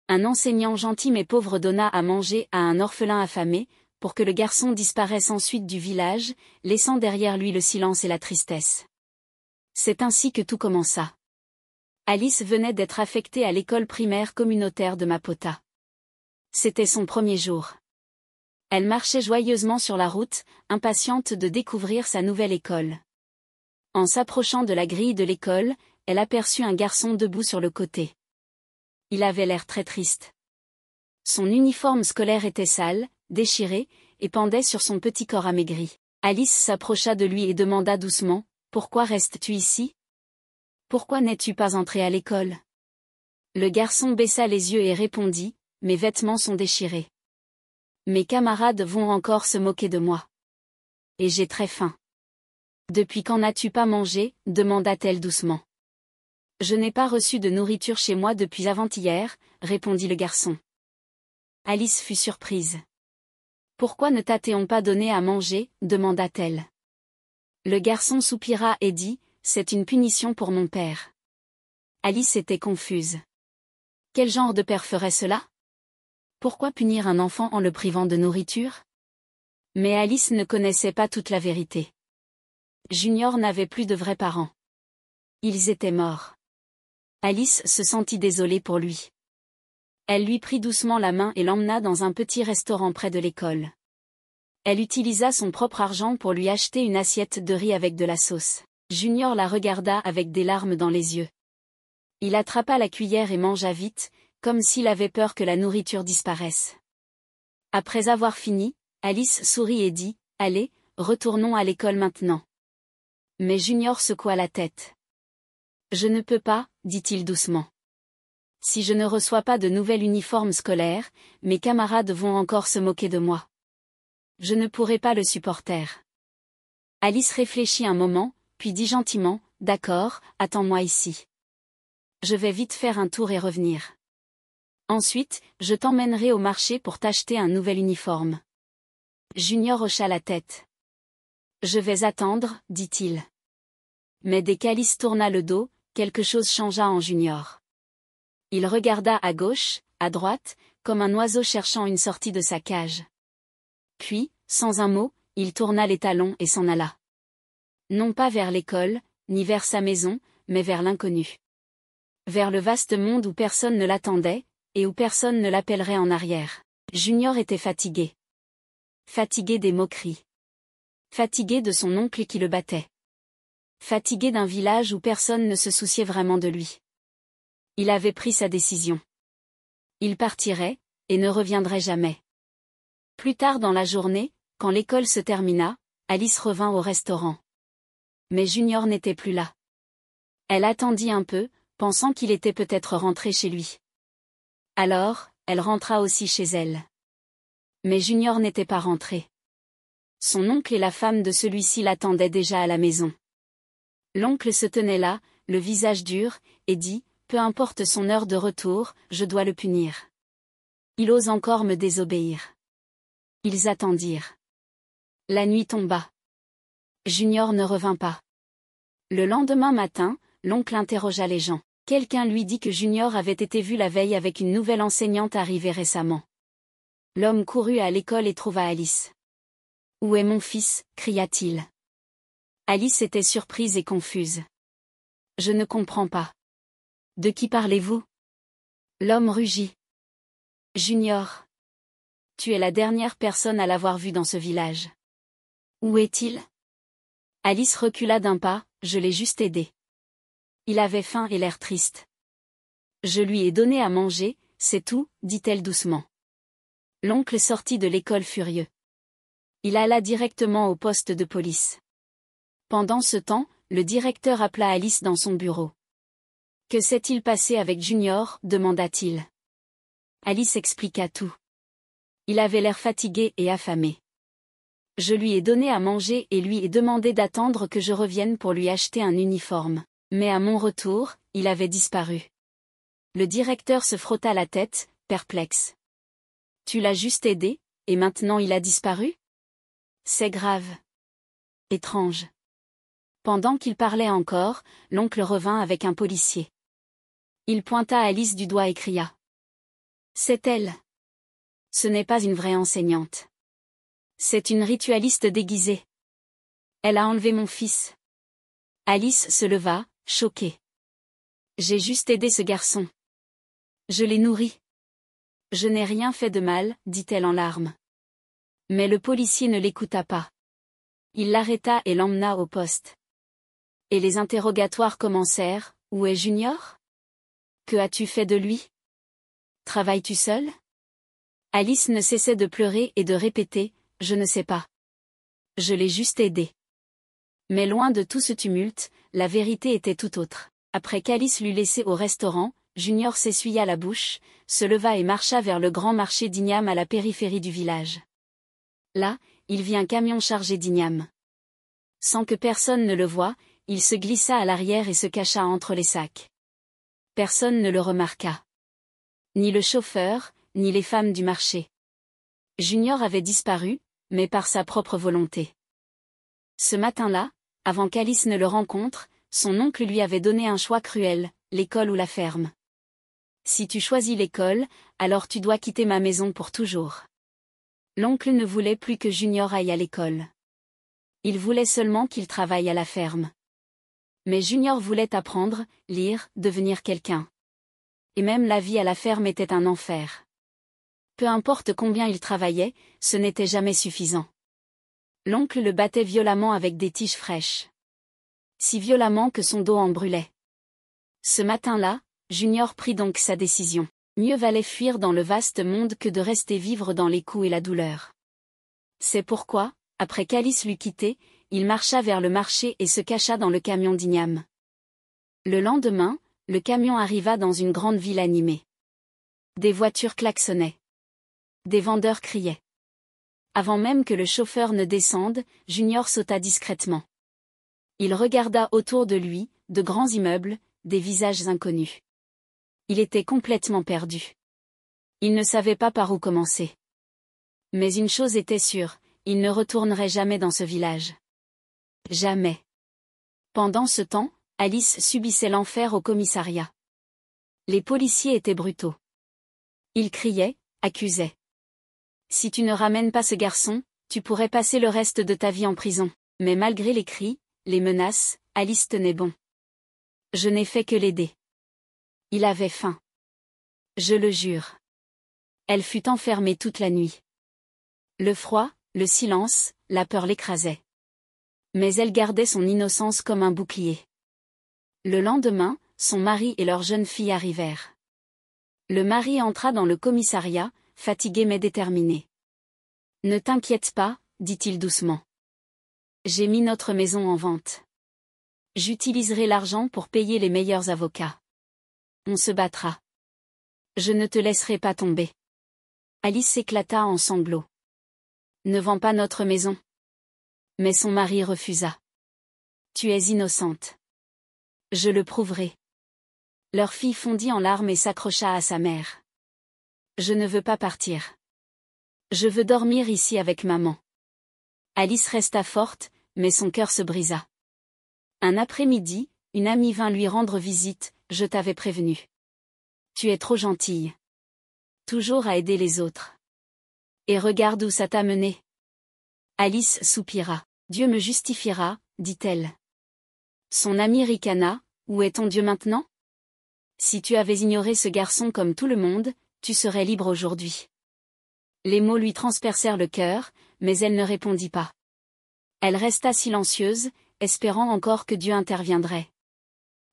Un enseignant gentil mais pauvre donna à manger à un orphelin affamé, pour que le garçon disparaisse ensuite du village, laissant derrière lui le silence et la tristesse. C'est ainsi que tout commença. Alice venait d'être affectée à l'école primaire communautaire de Mapota. C'était son premier jour. Elle marchait joyeusement sur la route, impatiente de découvrir sa nouvelle école. En s'approchant de la grille de l'école, elle aperçut un garçon debout sur le côté. Il avait l'air très triste. Son uniforme scolaire était sale, déchiré, et pendait sur son petit corps amaigri. Alice s'approcha de lui et demanda doucement, « Pourquoi restes-tu ici ? Pourquoi n'es-tu pas entré à l'école ?» Le garçon baissa les yeux et répondit, « Mes vêtements sont déchirés. Mes camarades vont encore se moquer de moi. Et j'ai très faim. » « Depuis quand n'as-tu pas mangé ?» demanda-t-elle doucement. « Je n'ai pas reçu de nourriture chez moi depuis avant-hier, » répondit le garçon. Alice fut surprise. « Pourquoi ne t'a-t-on pas donné à manger ?» demanda-t-elle. Le garçon soupira et dit, « C'est une punition pour mon père. » Alice était confuse. Quel genre de père ferait cela? Pourquoi punir un enfant en le privant de nourriture? Mais Alice ne connaissait pas toute la vérité. Junior n'avait plus de vrais parents. Ils étaient morts. Alice se sentit désolée pour lui. Elle lui prit doucement la main et l'emmena dans un petit restaurant près de l'école. Elle utilisa son propre argent pour lui acheter une assiette de riz avec de la sauce. Junior la regarda avec des larmes dans les yeux. Il attrapa la cuillère et mangea vite, comme s'il avait peur que la nourriture disparaisse. Après avoir fini, Alice sourit et dit, « Allez, retournons à l'école maintenant. » Mais Junior secoua la tête. « Je ne peux pas, » dit-il doucement. « Si je ne reçois pas de nouvel uniforme scolaire, mes camarades vont encore se moquer de moi. Je ne pourrai pas le supporter. » Alice réfléchit un moment, puis dit gentiment, « D'accord, attends-moi ici. Je vais vite faire un tour et revenir. Ensuite, je t'emmènerai au marché pour t'acheter un nouvel uniforme. » Junior hocha la tête. « Je vais attendre, » dit-il. Mais dès qu'Alice tourna le dos, quelque chose changea en Junior. Il regarda à gauche, à droite, comme un oiseau cherchant une sortie de sa cage. Puis, sans un mot, il tourna les talons et s'en alla. Non pas vers l'école, ni vers sa maison, mais vers l'inconnu. Vers le vaste monde où personne ne l'attendait, et où personne ne l'appellerait en arrière. Junior était fatigué. Fatigué des moqueries. Fatigué de son oncle qui le battait. Fatigué d'un village où personne ne se souciait vraiment de lui. Il avait pris sa décision. Il partirait, et ne reviendrait jamais. Plus tard dans la journée, quand l'école se termina, Alice revint au restaurant. Mais Junior n'était plus là. Elle attendit un peu, pensant qu'il était peut-être rentré chez lui. Alors, elle rentra aussi chez elle. Mais Junior n'était pas rentré. Son oncle et la femme de celui-ci l'attendaient déjà à la maison. L'oncle se tenait là, le visage dur, et dit, « Peu importe son heure de retour, je dois le punir. Il ose encore me désobéir. » Ils attendirent. La nuit tomba. Junior ne revint pas. Le lendemain matin, l'oncle interrogea les gens. Quelqu'un lui dit que Junior avait été vu la veille avec une nouvelle enseignante arrivée récemment. L'homme courut à l'école et trouva Alice. « Où est mon fils ?» cria-t-il. Alice était surprise et confuse. « Je ne comprends pas. De qui parlez-vous ?» L'homme rugit. « Junior. Tu es la dernière personne à l'avoir vu dans ce village. Où est-il ?» Alice recula d'un pas, « Je l'ai juste aidé. Il avait faim et l'air triste. Je lui ai donné à manger, c'est tout, » dit-elle doucement. L'oncle sortit de l'école furieux. Il alla directement au poste de police. Pendant ce temps, le directeur appela Alice dans son bureau. « Que s'est-il passé avec Junior ?» demanda-t-il. Alice expliqua tout. Il avait l'air fatigué et affamé. Je lui ai donné à manger et lui ai demandé d'attendre que je revienne pour lui acheter un uniforme. Mais à mon retour, il avait disparu. Le directeur se frotta la tête, perplexe. « Tu l'as juste aidé, et maintenant il a disparu ? C'est grave. Étrange. » Pendant qu'il parlait encore, l'oncle revint avec un policier. Il pointa Alice du doigt et cria. C'est elle. Ce n'est pas une vraie enseignante. C'est une ritualiste déguisée. Elle a enlevé mon fils. Alice se leva, choquée. J'ai juste aidé ce garçon. Je l'ai nourri. Je n'ai rien fait de mal, dit-elle en larmes. Mais le policier ne l'écouta pas. Il l'arrêta et l'emmena au poste. Et les interrogatoires commencèrent. Où est Junior? Que as-tu fait de lui? Travailles-tu seul? Alice ne cessait de pleurer et de répéter, je ne sais pas. Je l'ai juste aidé. Mais loin de tout ce tumulte, la vérité était tout autre. Après qu'Alice l'eut laissé au restaurant, Junior s'essuya la bouche, se leva et marcha vers le grand marché d'igname à la périphérie du village. Là, il vit un camion chargé d'igname. Sans que personne ne le voie, il se glissa à l'arrière et se cacha entre les sacs. Personne ne le remarqua. Ni le chauffeur, ni les femmes du marché. Junior avait disparu, mais par sa propre volonté. Ce matin-là, avant qu'Alice ne le rencontre, son oncle lui avait donné un choix cruel, l'école ou la ferme. Si tu choisis l'école, alors tu dois quitter ma maison pour toujours. L'oncle ne voulait plus que Junior aille à l'école. Il voulait seulement qu'il travaille à la ferme. Mais Junior voulait apprendre, lire, devenir quelqu'un. Et même la vie à la ferme était un enfer. Peu importe combien il travaillait, ce n'était jamais suffisant. L'oncle le battait violemment avec des tiges fraîches. Si violemment que son dos en brûlait. Ce matin-là, Junior prit donc sa décision. Mieux valait fuir dans le vaste monde que de rester vivre dans les coups et la douleur. C'est pourquoi, après qu'Alice l'eut quitté, il marcha vers le marché et se cacha dans le camion d'igname. Le lendemain, le camion arriva dans une grande ville animée. Des voitures klaxonnaient. Des vendeurs criaient. Avant même que le chauffeur ne descende, Junior sauta discrètement. Il regarda autour de lui, de grands immeubles, des visages inconnus. Il était complètement perdu. Il ne savait pas par où commencer. Mais une chose était sûre, il ne retournerait jamais dans ce village. Jamais. Pendant ce temps, Alice subissait l'enfer au commissariat. Les policiers étaient brutaux. Ils criaient, accusaient. Si tu ne ramènes pas ce garçon, tu pourrais passer le reste de ta vie en prison. Mais malgré les cris, les menaces, Alice tenait bon. Je n'ai fait que l'aider. Il avait faim. Je le jure. Elle fut enfermée toute la nuit. Le froid, le silence, la peur l'écrasaient. Mais elle gardait son innocence comme un bouclier. Le lendemain, son mari et leur jeune fille arrivèrent. Le mari entra dans le commissariat, fatigué mais déterminé. Ne t'inquiète pas, dit-il doucement. J'ai mis notre maison en vente. J'utiliserai l'argent pour payer les meilleurs avocats. On se battra. Je ne te laisserai pas tomber. Alice s'éclata en sanglots. Ne vends pas notre maison. Mais son mari refusa. Tu es innocente. Je le prouverai. Leur fille fondit en larmes et s'accrocha à sa mère. Je ne veux pas partir. Je veux dormir ici avec maman. Alice resta forte, mais son cœur se brisa. Un après-midi, une amie vint lui rendre visite, je t'avais prévenu. Tu es trop gentille. Toujours à aider les autres. Et regarde où ça t'a mené. Alice soupira. Dieu me justifiera, dit-elle. Son amie ricana, où est ton Dieu maintenant? Si tu avais ignoré ce garçon comme tout le monde, tu serais libre aujourd'hui. Les mots lui transpercèrent le cœur, mais elle ne répondit pas. Elle resta silencieuse, espérant encore que Dieu interviendrait.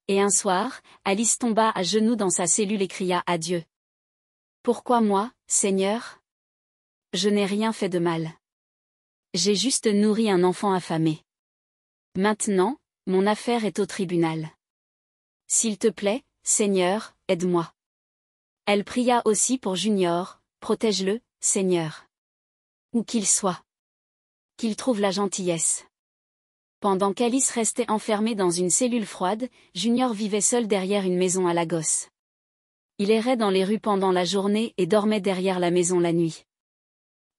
Et un soir, Alice tomba à genoux dans sa cellule et cria à Dieu. Pourquoi moi, Seigneur? Je n'ai rien fait de mal. J'ai juste nourri un enfant affamé. Maintenant, mon affaire est au tribunal. S'il te plaît, Seigneur, aide-moi. Elle pria aussi pour Junior, protège-le, Seigneur. Où qu'il soit. Qu'il trouve la gentillesse. Pendant qu'Alice restait enfermée dans une cellule froide, Junior vivait seul derrière une maison à Lagos. Il errait dans les rues pendant la journée et dormait derrière la maison la nuit.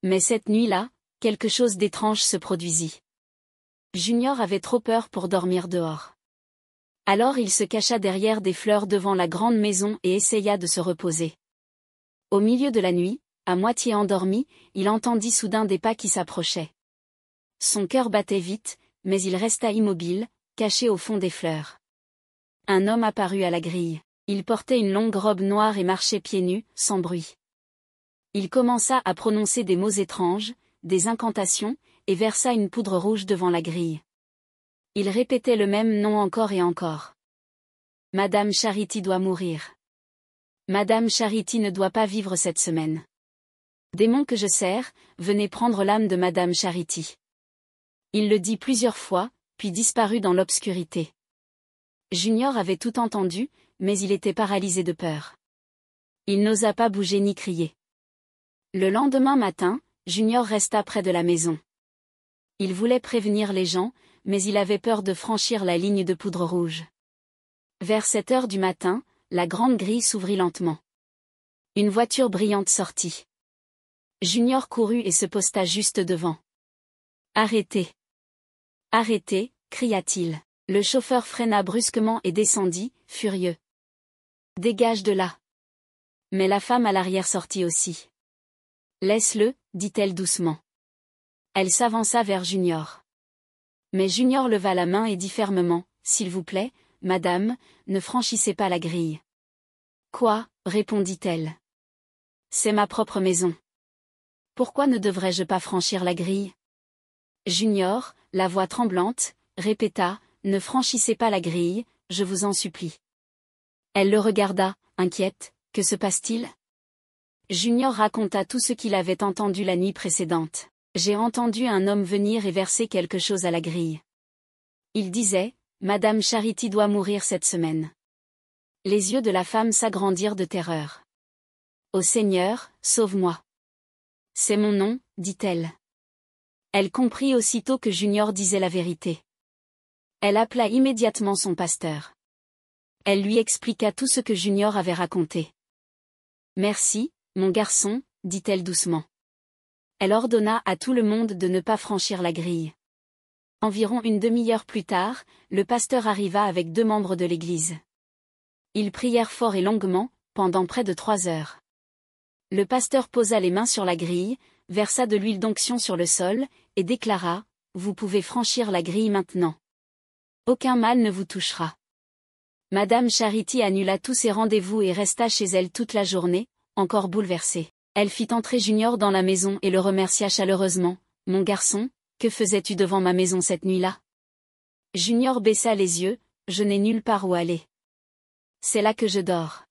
Mais cette nuit-là, quelque chose d'étrange se produisit. Junior avait trop peur pour dormir dehors. Alors il se cacha derrière des fleurs devant la grande maison et essaya de se reposer. Au milieu de la nuit, à moitié endormi, il entendit soudain des pas qui s'approchaient. Son cœur battait vite, mais il resta immobile, caché au fond des fleurs. Un homme apparut à la grille. Il portait une longue robe noire et marchait pieds nus, sans bruit. Il commença à prononcer des mots étranges, des incantations, et versa une poudre rouge devant la grille. Il répétait le même nom encore et encore. Madame Charity doit mourir. Madame Charity ne doit pas vivre cette semaine. Démon que je sers, venez prendre l'âme de Madame Charity. Il le dit plusieurs fois, puis disparut dans l'obscurité. Junior avait tout entendu, mais il était paralysé de peur. Il n'osa pas bouger ni crier. Le lendemain matin, Junior resta près de la maison. Il voulait prévenir les gens, mais il avait peur de franchir la ligne de poudre rouge. Vers 7 heures du matin, la grande grille s'ouvrit lentement. Une voiture brillante sortit. Junior courut et se posta juste devant. « Arrêtez ! Arrêtez !» cria-t-il. Le chauffeur freina brusquement et descendit, furieux. « Dégage de là !» Mais la femme à l'arrière sortit aussi. « Laisse-le » dit-elle doucement. Elle s'avança vers Junior. Mais Junior leva la main et dit fermement, « S'il vous plaît, madame, ne franchissez pas la grille. »« Quoi ?» répondit-elle. « C'est ma propre maison. Pourquoi ne devrais-je pas franchir la grille ?» Junior, la voix tremblante, répéta, « Ne franchissez pas la grille, je vous en supplie. » Elle le regarda, inquiète, « Que se passe-t-il » Junior raconta tout ce qu'il avait entendu la nuit précédente. « J'ai entendu un homme venir et verser quelque chose à la grille. Il disait, Madame Charity doit mourir cette semaine. » Les yeux de la femme s'agrandirent de terreur. « Ô Seigneur, sauve-moi. »« C'est mon nom, dit-elle. » Elle comprit aussitôt que Junior disait la vérité. Elle appela immédiatement son pasteur. Elle lui expliqua tout ce que Junior avait raconté. « Merci, mon garçon, dit-elle doucement. » Elle ordonna à tout le monde de ne pas franchir la grille. Environ une demi-heure plus tard, le pasteur arriva avec 2 membres de l'église. Ils prièrent fort et longuement, pendant près de 3 heures. Le pasteur posa les mains sur la grille, versa de l'huile d'onction sur le sol, et déclara, « Vous pouvez franchir la grille maintenant. Aucun mal ne vous touchera. » Madame Charity annula tous ses rendez-vous et resta chez elle toute la journée, encore bouleversée. Elle fit entrer Junior dans la maison et le remercia chaleureusement. « Mon garçon, que faisais-tu devant ma maison cette nuit-là » Junior baissa les yeux, « Je n'ai nulle part où aller. C'est là que je dors. »«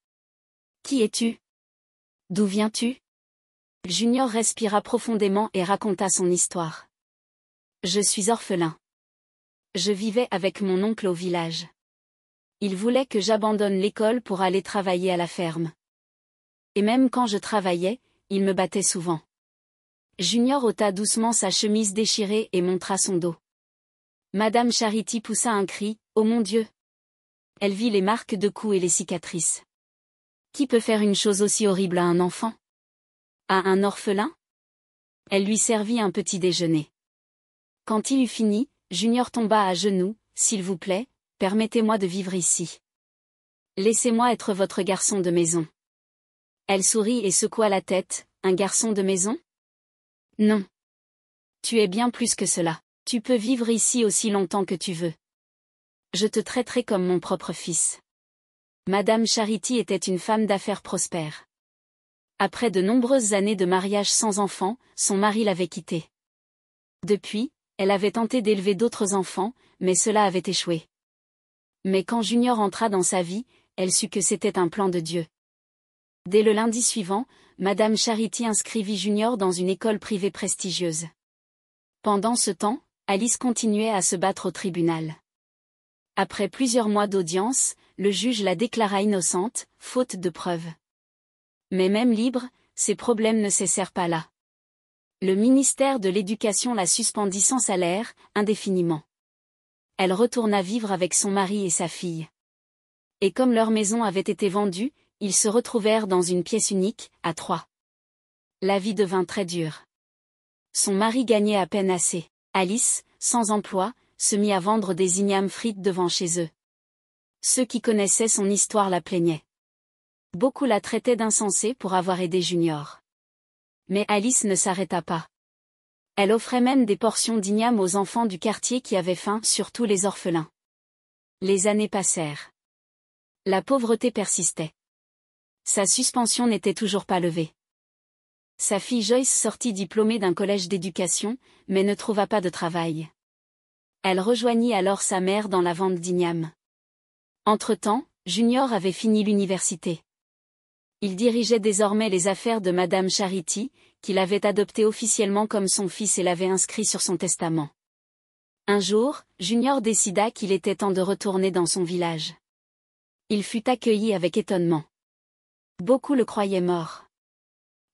Qui es-tu ? D'où viens-tu » Junior respira profondément et raconta son histoire. « Je suis orphelin. Je vivais avec mon oncle au village. Il voulait que j'abandonne l'école pour aller travailler à la ferme. Et même quand je travaillais, il me battait souvent. » Junior ôta doucement sa chemise déchirée et montra son dos. Madame Charity poussa un cri, « Oh mon Dieu !» Elle vit les marques de coups et les cicatrices. Qui peut faire une chose aussi horrible à un enfant ? À un orphelin ? Elle lui servit un petit déjeuner. Quand il eut fini, Junior tomba à genoux, « S'il vous plaît, permettez-moi de vivre ici. Laissez-moi être votre garçon de maison. » Elle sourit et secoua la tête, « Un garçon de maison ? Non. Tu es bien plus que cela. Tu peux vivre ici aussi longtemps que tu veux. Je te traiterai comme mon propre fils. » Madame Charity était une femme d'affaires prospère. Après de nombreuses années de mariage sans enfant, son mari l'avait quittée. Depuis, elle avait tenté d'élever d'autres enfants, mais cela avait échoué. Mais quand Junior entra dans sa vie, elle sut que c'était un plan de Dieu. Dès le lundi suivant, Madame Charity inscrivit Junior dans une école privée prestigieuse. Pendant ce temps, Alice continuait à se battre au tribunal. Après plusieurs mois d'audience, le juge la déclara innocente, faute de preuves. Mais même libre, ses problèmes ne cessèrent pas là. Le ministère de l'Éducation la suspendit sans salaire, indéfiniment. Elle retourna vivre avec son mari et sa fille. Et comme leur maison avait été vendue, ils se retrouvèrent dans une pièce unique, à 3. La vie devint très dure. Son mari gagnait à peine assez. Alice, sans emploi, se mit à vendre des ignames frites devant chez eux. Ceux qui connaissaient son histoire la plaignaient. Beaucoup la traitaient d'insensée pour avoir aidé Junior. Mais Alice ne s'arrêta pas. Elle offrait même des portions d'igname aux enfants du quartier qui avaient faim, surtout les orphelins. Les années passèrent. La pauvreté persistait. Sa suspension n'était toujours pas levée. Sa fille Joyce sortit diplômée d'un collège d'éducation, mais ne trouva pas de travail. Elle rejoignit alors sa mère dans la vente d'igname. Entre-temps, Junior avait fini l'université. Il dirigeait désormais les affaires de Madame Charity, qu'il avait adopté officiellement comme son fils et l'avait inscrit sur son testament. Un jour, Junior décida qu'il était temps de retourner dans son village. Il fut accueilli avec étonnement. Beaucoup le croyaient mort.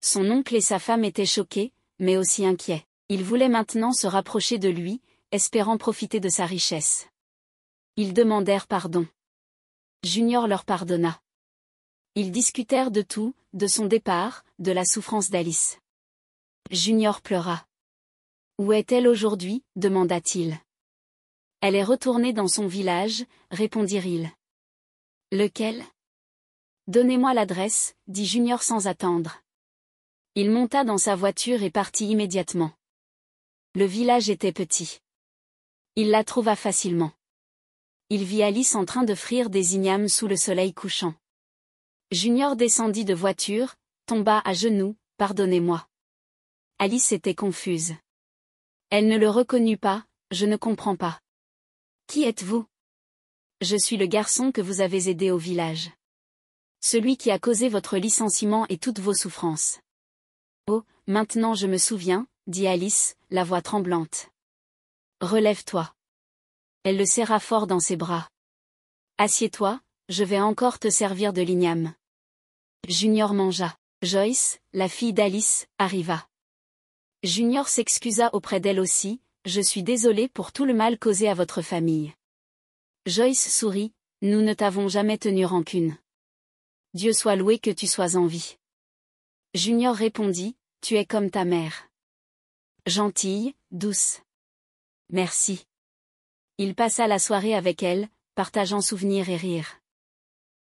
Son oncle et sa femme étaient choqués, mais aussi inquiets. Ils voulaient maintenant se rapprocher de lui, espérant profiter de sa richesse. Ils demandèrent pardon. Junior leur pardonna. Ils discutèrent de tout, de son départ, de la souffrance d'Alice. Junior pleura. « Où est-elle aujourd'hui » demanda-t-il. « Elle est retournée dans son village » répondirent-ils. « Lequel ?»« Donnez-moi l'adresse » dit Junior sans attendre. Il monta dans sa voiture et partit immédiatement. Le village était petit. Il la trouva facilement. Il vit Alice en train de frire des ignames sous le soleil couchant. Junior descendit de voiture, tomba à genoux, « Pardonnez-moi. » Alice était confuse. Elle ne le reconnut pas, « Je ne comprends pas. »« Qui êtes-vous ?»« Je suis le garçon que vous avez aidé au village. Celui qui a causé votre licenciement et toutes vos souffrances. »« Oh, maintenant je me souviens, » dit Alice, la voix tremblante. « Relève-toi. » Elle le serra fort dans ses bras. « Assieds-toi, je vais encore te servir de l'igname. » Junior mangea. Joyce, la fille d'Alice, arriva. Junior s'excusa auprès d'elle aussi, « Je suis désolé pour tout le mal causé à votre famille. » Joyce sourit, « Nous ne t'avons jamais tenu rancune. Dieu soit loué que tu sois en vie. » Junior répondit, « Tu es comme ta mère. Gentille, douce. » Merci. Il passa la soirée avec elle, partageant souvenirs et rires.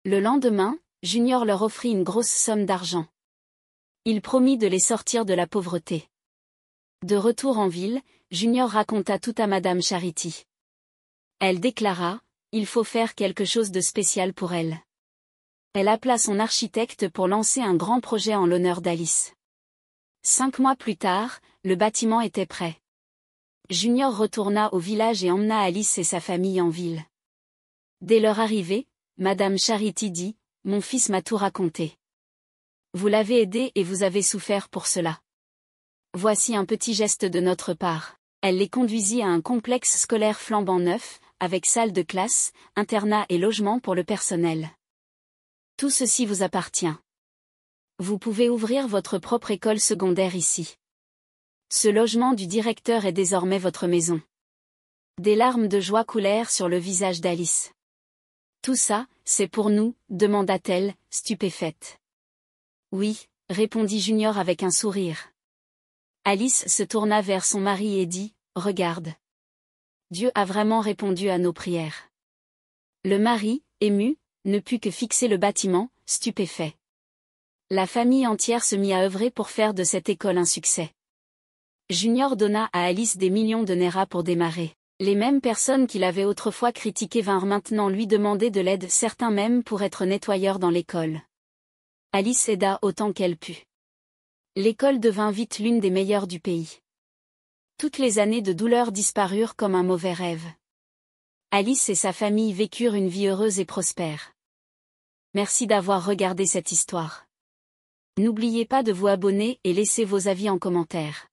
Le lendemain, Junior leur offrit une grosse somme d'argent. Il promit de les sortir de la pauvreté. De retour en ville, Junior raconta tout à Madame Charity. Elle déclara, « Il faut faire quelque chose de spécial pour elle. » Elle appela son architecte pour lancer un grand projet en l'honneur d'Alice. 5 mois plus tard, le bâtiment était prêt. Junior retourna au village et emmena Alice et sa famille en ville. Dès leur arrivée, Madame Charity dit, « Mon fils m'a tout raconté. Vous l'avez aidé et vous avez souffert pour cela. Voici un petit geste de notre part. » Elle les conduisit à un complexe scolaire flambant neuf, avec salle de classe, internat et logement pour le personnel. Tout ceci vous appartient. Vous pouvez ouvrir votre propre école secondaire ici. Ce logement du directeur est désormais votre maison. Des larmes de joie coulèrent sur le visage d'Alice. « Tout ça, c'est pour nous » demanda-t-elle, stupéfaite. « Oui » répondit Junior avec un sourire. Alice se tourna vers son mari et dit, « Regarde. Dieu a vraiment répondu à nos prières. » Le mari, ému, ne put que fixer le bâtiment, stupéfait. La famille entière se mit à œuvrer pour faire de cette école un succès. Junior donna à Alice des millions de Naira pour démarrer. Les mêmes personnes qui l'avaient autrefois critiqué vinrent maintenant lui demander de l'aide, certains même pour être nettoyeurs dans l'école. Alice aida autant qu'elle put. L'école devint vite l'une des meilleures du pays. Toutes les années de douleur disparurent comme un mauvais rêve. Alice et sa famille vécurent une vie heureuse et prospère. Merci d'avoir regardé cette histoire. N'oubliez pas de vous abonner et laisser vos avis en commentaire.